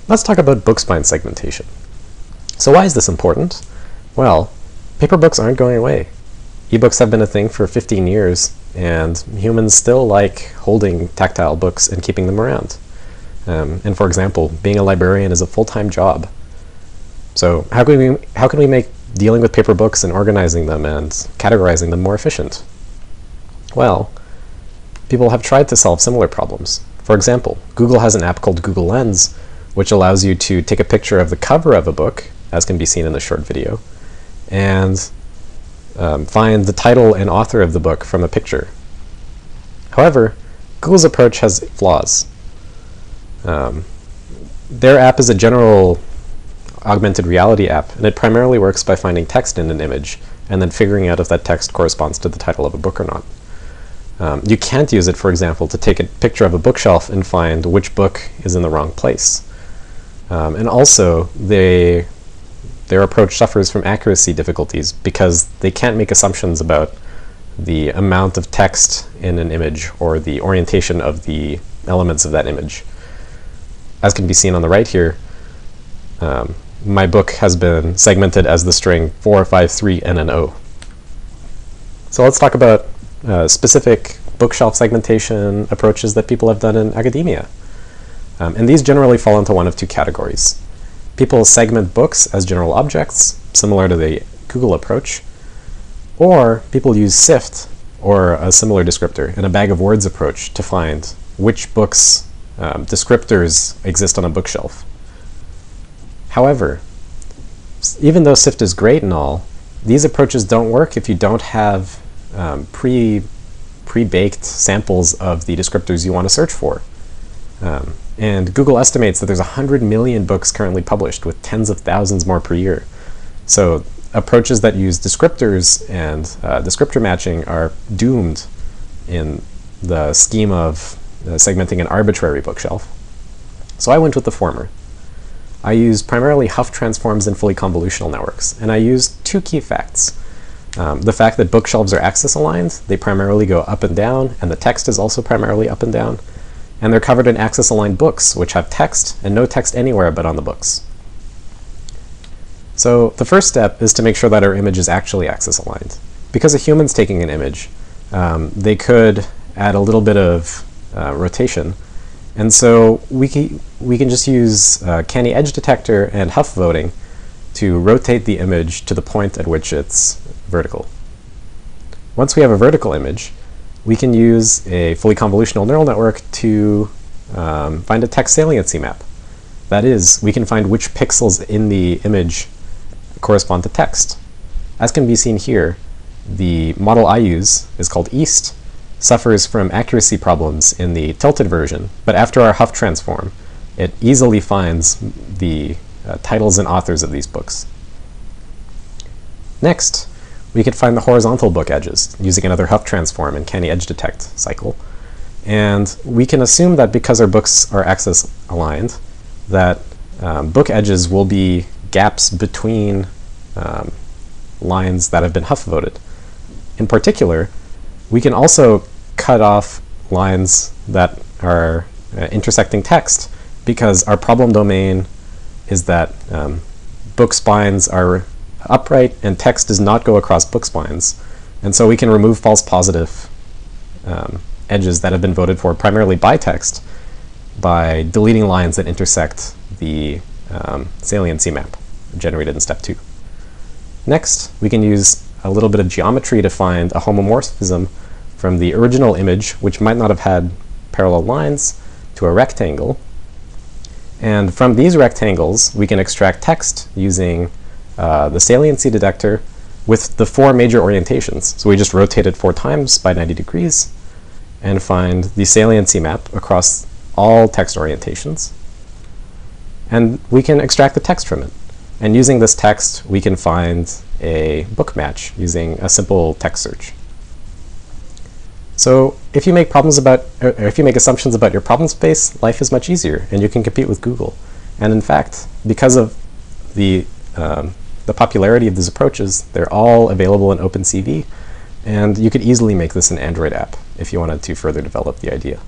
Let's talk about book spine segmentation. So why is this important? Well, paper books aren't going away. Ebooks have been a thing for 15 years, and humans still like holding tactile books and keeping them around. And for example, being a librarian is a full-time job. So how can we make dealing with paper books and organizing them and categorizing them more efficient? Well, people have tried to solve similar problems. For example, Google has an app called Google Lens, which allows you to take a picture of the cover of a book, as can be seen in the short video, and find the title and author of the book from a picture. However, Google's approach has flaws. Their app is a general augmented reality app, and it primarily works by finding text in an image and then figuring out if that text corresponds to the title of a book or not. You can't use it, for example, to take a picture of a bookshelf and find which book is in the wrong place. And also, their approach suffers from accuracy difficulties because they can't make assumptions about the amount of text in an image or the orientation of the elements of that image. As can be seen on the right here, my book has been segmented as the string 453NNO. So let's talk about specific bookshelf segmentation approaches that people have done in academia. And these generally fall into one of two categories. People segment books as general objects, similar to the Google approach, or people use SIFT, or a similar descriptor, in a bag of words approach to find which books' descriptors exist on a bookshelf. However, even though SIFT is great and all, these approaches don't work if you don't have pre-baked samples of the descriptors you want to search for. And Google estimates that there's 100 million books currently published, with tens of thousands more per year. So approaches that use descriptors and descriptor matching are doomed in the scheme of segmenting an arbitrary bookshelf. So I went with the former. I used primarily Huff transforms and fully convolutional networks, and I used two key facts. The fact that bookshelves are axis aligned, they primarily go up and down, and the text is also primarily up and down. And they're covered in axis-aligned books, which have text and no text anywhere but on the books. So the first step is to make sure that our image is actually axis-aligned. Because a human's taking an image, they could add a little bit of rotation. And so we can just use canny edge detector and Huff voting to rotate the image to the point at which it's vertical. Once we have a vertical image, we can use a fully convolutional neural network to find a text saliency map. That is, we can find which pixels in the image correspond to text. As can be seen here, the model I use is called East, suffers from accuracy problems in the tilted version, but after our Huff transform, it easily finds the titles and authors of these books. Next, we could find the horizontal book edges using another Huff transform and canny edge detect cycle. And we can assume that because our books are axis aligned, that book edges will be gaps between lines that have been Huff voted. In particular, we can also cut off lines that are intersecting text, because our problem domain is that book spines are upright and text does not go across book spines. And so we can remove false positive edges that have been voted for primarily by text by deleting lines that intersect the saliency map generated in step 2. Next, we can use a little bit of geometry to find a homomorphism from the original image, which might not have had parallel lines, to a rectangle. And from these rectangles, we can extract text using the saliency detector with the 4 major orientations. So we just rotate it 4 times by 90 degrees and find the saliency map across all text orientations. And we can extract the text from it. And using this text, we can find a book match using a simple text search. So if you make assumptions about your problem space, life is much easier, and you can compete with Google. And in fact, because of the popularity of these approaches, they're all available in OpenCV, and you could easily make this an Android app if you wanted to further develop the idea.